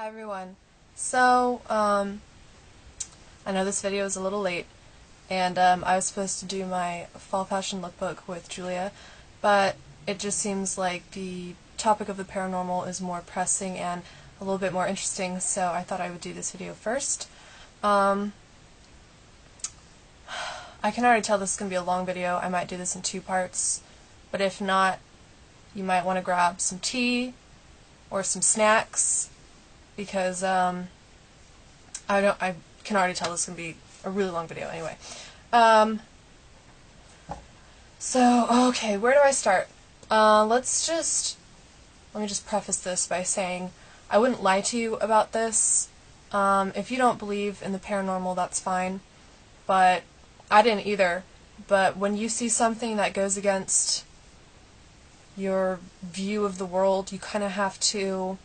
Hi everyone. So, I know this video is a little late, and I was supposed to do my fall fashion lookbook with Julia, but it just seems like the topic of the paranormal is more pressing and a little bit more interesting, so I thought I would do this video first. I can already tell this is going to be a long video. I might do this in 2 parts, but if not, you might want to grab some tea or some snacks, because I can already tell this is going to be a really long video anyway. Okay, where do I start? Let me just preface this by saying I wouldn't lie to you about this. If you don't believe in the paranormal, that's fine, but I didn't either. But when you see something that goes against your view of the world, you kind of have to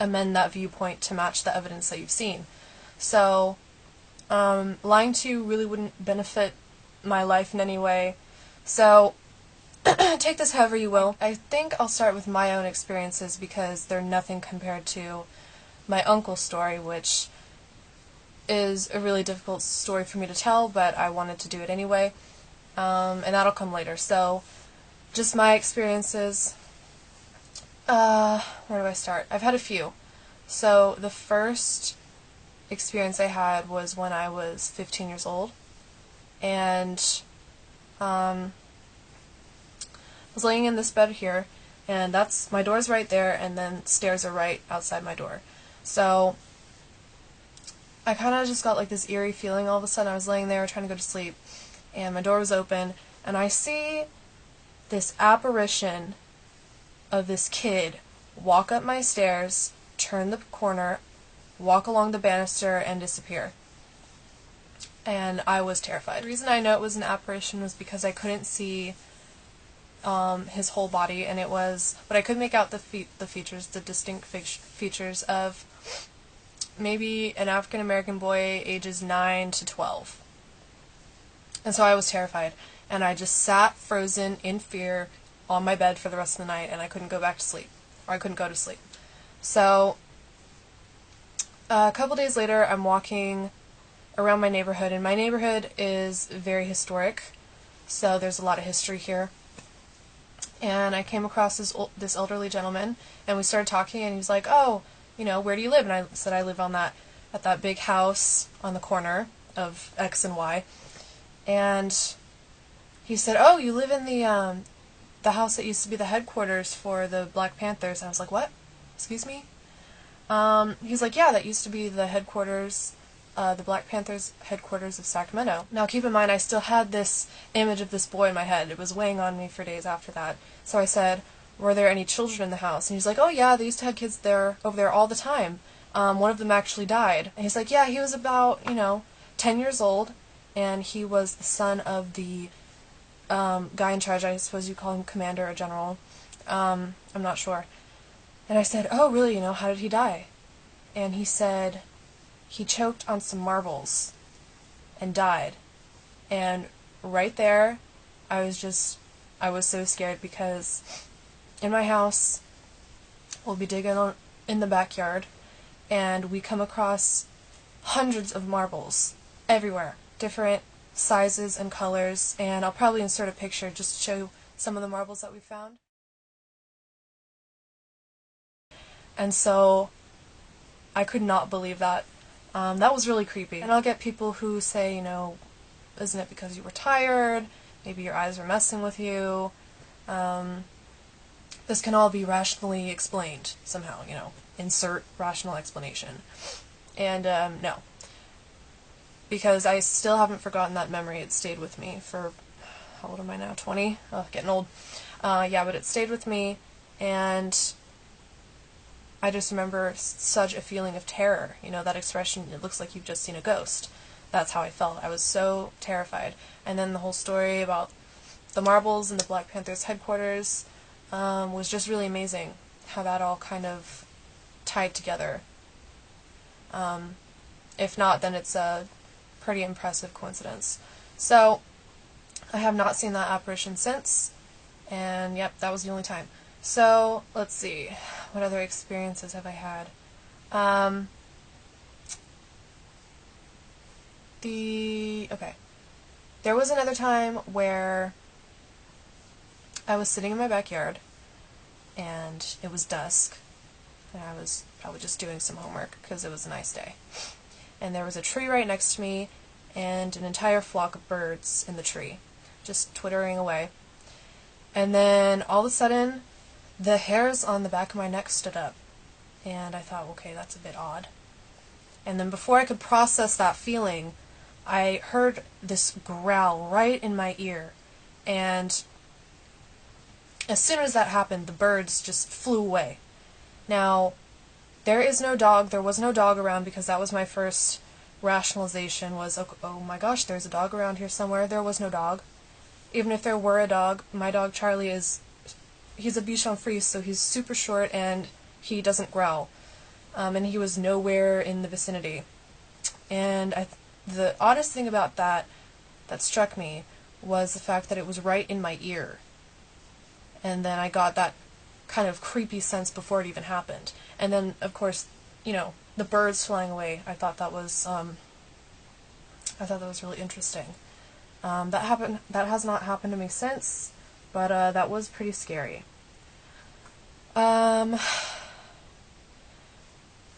amend that viewpoint to match the evidence that you've seen. So, lying to you really wouldn't benefit my life in any way. So, take this however you will. I think I'll start with my own experiences because they're nothing compared to my uncle's story, which is a really difficult story for me to tell, but I wanted to do it anyway, and that'll come later. So, just my experiences. Where do I start? I've had a few. So the first experience I had was when I was 15 years old, and I was laying in this bed here, and my door's right there, and then stairs are right outside my door. So I kind of just got like this eerie feeling all of a sudden. I was laying there trying to go to sleep, and my door was open, and I see this apparition of this kid walk up my stairs, turn the corner, walk along the banister, and disappear. And I was terrified. The reason I know it was an apparition was because I couldn't see his whole body, but I could make out the features, the distinct features of maybe an African American boy ages 9 to 12. And so I was terrified, and I just sat frozen in fear on my bed for the rest of the night, and I couldn't go back to sleep, or I couldn't go to sleep. So a couple days later, I'm walking around my neighborhood, and my neighborhood is very historic, so there's a lot of history here. And I came across this elderly gentleman, and we started talking, and he was like, "Oh, where do you live?" And I said, "I live at that big house on the corner of X and Y." And he said, "Oh, you live in the house that used to be the headquarters for the Black Panthers." And I was like, "What? Excuse me?" He's like, "Yeah, that used to be the headquarters, the Black Panthers headquarters of Sacramento." Now keep in mind, I still had this image of this boy in my head. It was weighing on me for days after that. So I said, "Were there any children in the house?" And he's like, "Oh yeah, they used to have kids over there all the time. One of them actually died." And he's like, "Yeah, he was about, 10 years old, and he was the son of the guy in charge. I suppose you call him commander or general. I'm not sure." And I said, "Oh, really, how did he die?" And he said he choked on some marbles and died. And right there, I was so scared, because in my house, we'll be digging in the backyard, and we come across hundreds of marbles everywhere, different sizes and colors, and I'll probably insert a picture just to show some of the marbles that we found. And so I could not believe that. That was really creepy. And I'll get people who say, "Isn't it because you were tired? Maybe your eyes were messing with you." This can all be rationally explained somehow, insert rational explanation. And no. Because I still haven't forgotten that memory. It stayed with me for, how old am I now, 20? Oh, getting old. Yeah, but it stayed with me, and I just remember such a feeling of terror. That expression, "It looks like you've just seen a ghost." That's how I felt. I was so terrified. And then the whole story about the marbles and the Black Panthers headquarters was just really amazing, how that all kind of tied together. If not, then it's a pretty impressive coincidence. So, I have not seen that apparition since, and yep, that was the only time. So, let's see, what other experiences have I had? Um, okay. There was another time where I was sitting in my backyard, and it was dusk, and I was probably just doing some homework because it was a nice day. And there was a tree right next to me, and an entire flock of birds in the tree, just twittering away. And then all of a sudden, the hairs on the back of my neck stood up, and I thought, okay, that's a bit odd. And then before I could process that feeling, I heard this growl right in my ear, and as soon as that happened, the birds just flew away. Now, there was no dog around, because that was my first rationalization was, oh my gosh, there's a dog around here somewhere. There was no dog. Even if there were a dog, my dog Charlie he's a Bichon Frise, so he's super short and he doesn't growl. And he was nowhere in the vicinity. And the oddest thing about that struck me was the fact that it was right in my ear. And then I got that kind of creepy sense before it even happened. And then, of course, the birds flying away. I thought that was really interesting. That has not happened to me since, but that was pretty scary. Some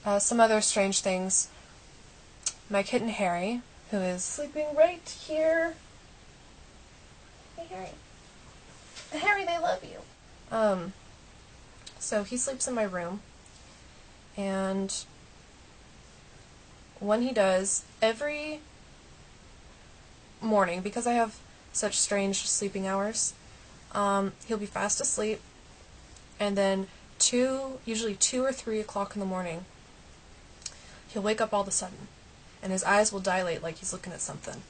other strange things. My kitten Harry, who is sleeping right here. Hey Harry. Harry, they love you. So he sleeps in my room, and when he does, every morning, because I have such strange sleeping hours, he'll be fast asleep, and then usually 2 or 3 o'clock in the morning, he'll wake up all of a sudden, and his eyes will dilate like he's looking at something.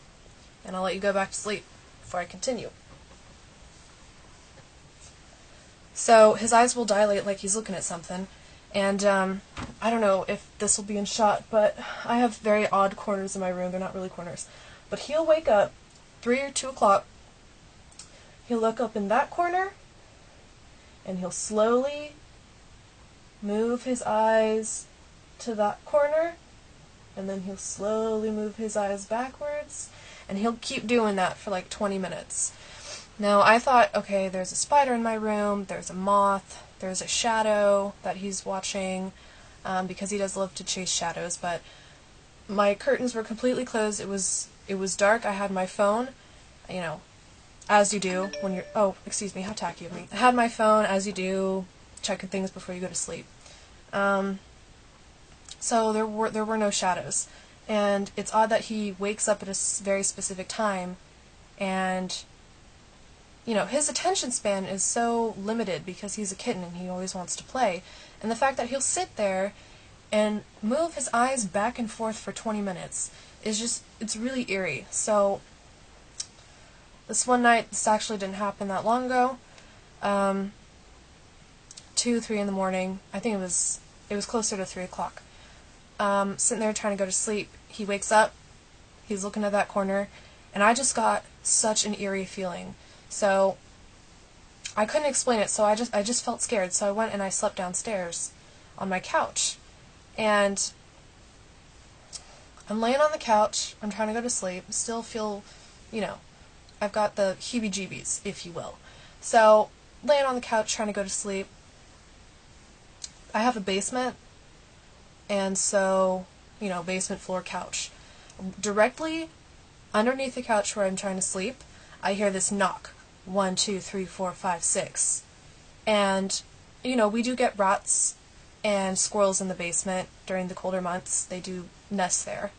And I'll let you go back to sleep before I continue. So his eyes will dilate like he's looking at something, and I don't know if this will be in shot, but I have very odd corners in my room. They're not really corners. But he'll wake up 3 or 2 o'clock, he'll look up in that corner, and he'll slowly move his eyes to that corner, and then he'll slowly move his eyes backwards, and he'll keep doing that for like 20 minutes. Now, I thought, okay, there's a spider in my room, there's a moth, there's a shadow that he's watching, because he does love to chase shadows, but my curtains were completely closed. It was dark. I had my phone, as you do when you're, oh, excuse me, how tacky of me. I had my phone, as you do, checking things before you go to sleep. So there were no shadows. And it's odd that he wakes up at a very specific time, and his attention span is so limited because he's a kitten and he always wants to play. And the fact that he'll sit there and move his eyes back and forth for 20 minutes it's really eerie. So this one night, this actually didn't happen that long ago, 2, 3 in the morning, I think it was closer to 3 o'clock. Sitting there trying to go to sleep, he wakes up, he's looking at that corner, and I just got such an eerie feeling. So I couldn't explain it, so I just felt scared. So I went and I slept downstairs on my couch. And I'm laying on the couch, I'm trying to go to sleep, still feel, I've got the heebie-jeebies, if you will. So, laying on the couch trying to go to sleep. I have a basement, and so, basement floor couch. Directly underneath the couch where I'm trying to sleep, I hear this knock. 1, 2, 3, 4, 5, 6. And, we do get rats and squirrels in the basement during the colder months. They do nest there.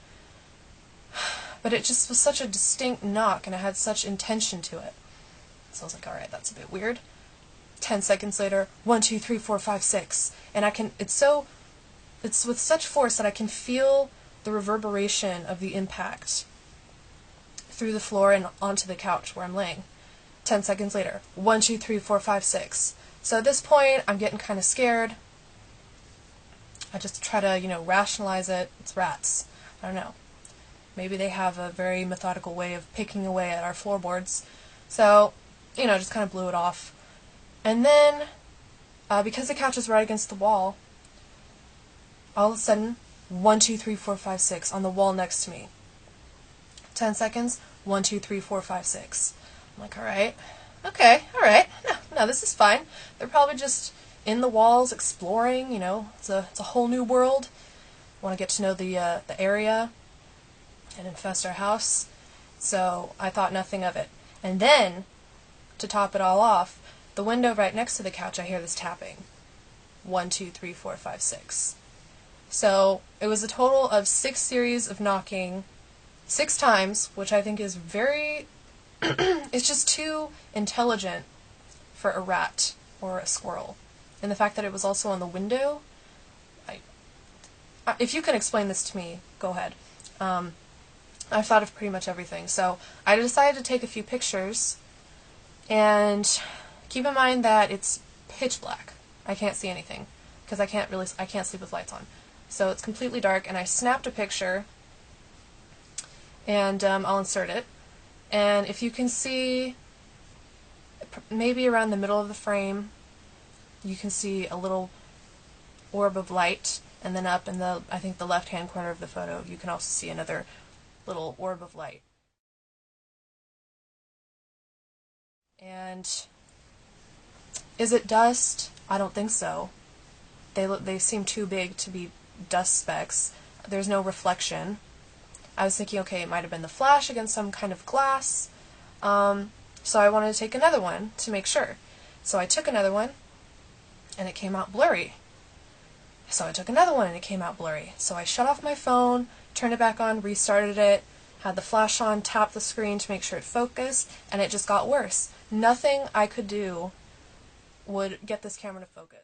But it just was such a distinct knock, and it had such intention to it. So I was like, alright, that's a bit weird. 10 seconds later, 1, 2, 3, 4, 5, 6. And it's with such force that I can feel the reverberation of the impact through the floor and onto the couch where I'm laying. 10 seconds later, 1, 2, 3, 4, 5, 6. So at this point, I'm getting kind of scared. I just try to, rationalize it. It's rats. I don't know. Maybe they have a very methodical way of picking away at our floorboards. So, just kind of blew it off. And then, because the couch is right against the wall, all of a sudden, 1, 2, 3, 4, 5, 6 on the wall next to me. 10 seconds, 1, 2, 3, 4, 5, 6. I'm like, alright, okay, alright, no, this is fine. They're probably just in the walls exploring, it's a whole new world. Want to get to know the area and infest our house. So I thought nothing of it. And then, to top it all off, the window right next to the couch, I hear this tapping. 1, 2, 3, 4, 5, 6. So it was a total of 6 series of knocking, 6 times, which I think is very, it's just too intelligent for a rat or a squirrel. And the fact that it was also on the window, if you can explain this to me, go ahead. I've thought of pretty much everything. So I decided to take a few pictures, and keep in mind that it's pitch black. I can't see anything because I can't sleep with lights on. So it's completely dark, and I snapped a picture, and I'll insert it. And if you can see, maybe around the middle of the frame, you can see a little orb of light, and then up in I think the left-hand corner of the photo, you can also see another little orb of light. And is it dust? I don't think so. They seem too big to be dust specks. There's no reflection. I was thinking, okay, it might have been the flash against some kind of glass. So I wanted to take another one to make sure. So I took another one, and it came out blurry. So I took another one, and it came out blurry. So I shut off my phone, turned it back on, restarted it, had the flash on, tapped the screen to make sure it focused, and it just got worse. Nothing I could do would get this camera to focus.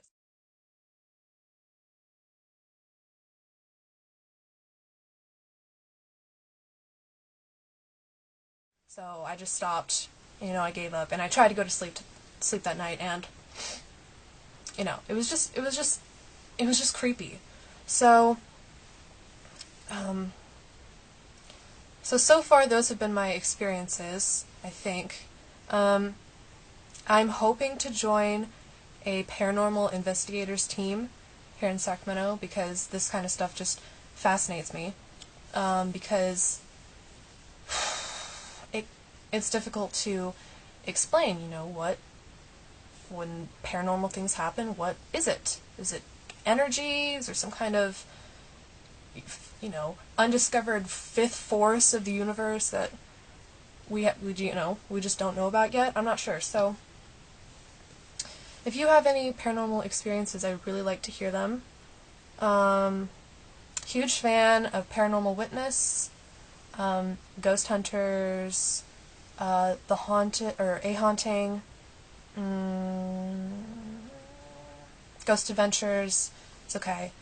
So I just stopped, I gave up, and I tried to go to sleep that night, and it was just creepy. So so far those have been my experiences, I think. I'm hoping to join a paranormal investigators team here in Sacramento because this kind of stuff just fascinates me. Because it's difficult to explain, when paranormal things happen, what is it? Is it energy? Is there some kind of, undiscovered fifth force of the universe that we just don't know about yet? I'm not sure. So if you have any paranormal experiences, I'd really like to hear them. Huge fan of Paranormal Witness, Ghost Hunters, The Haunted, or A Haunting, Ghost Adventures. It's okay.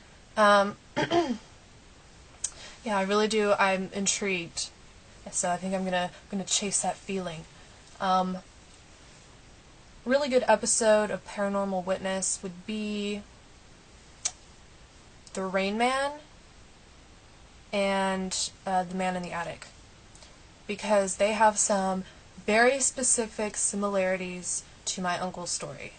Yeah, I really do. I'm intrigued. So I think I'm gonna chase that feeling. Really good episode of Paranormal Witness would be The Rain Man and The Man in the Attic, because they have some very specific similarities to my uncle's story.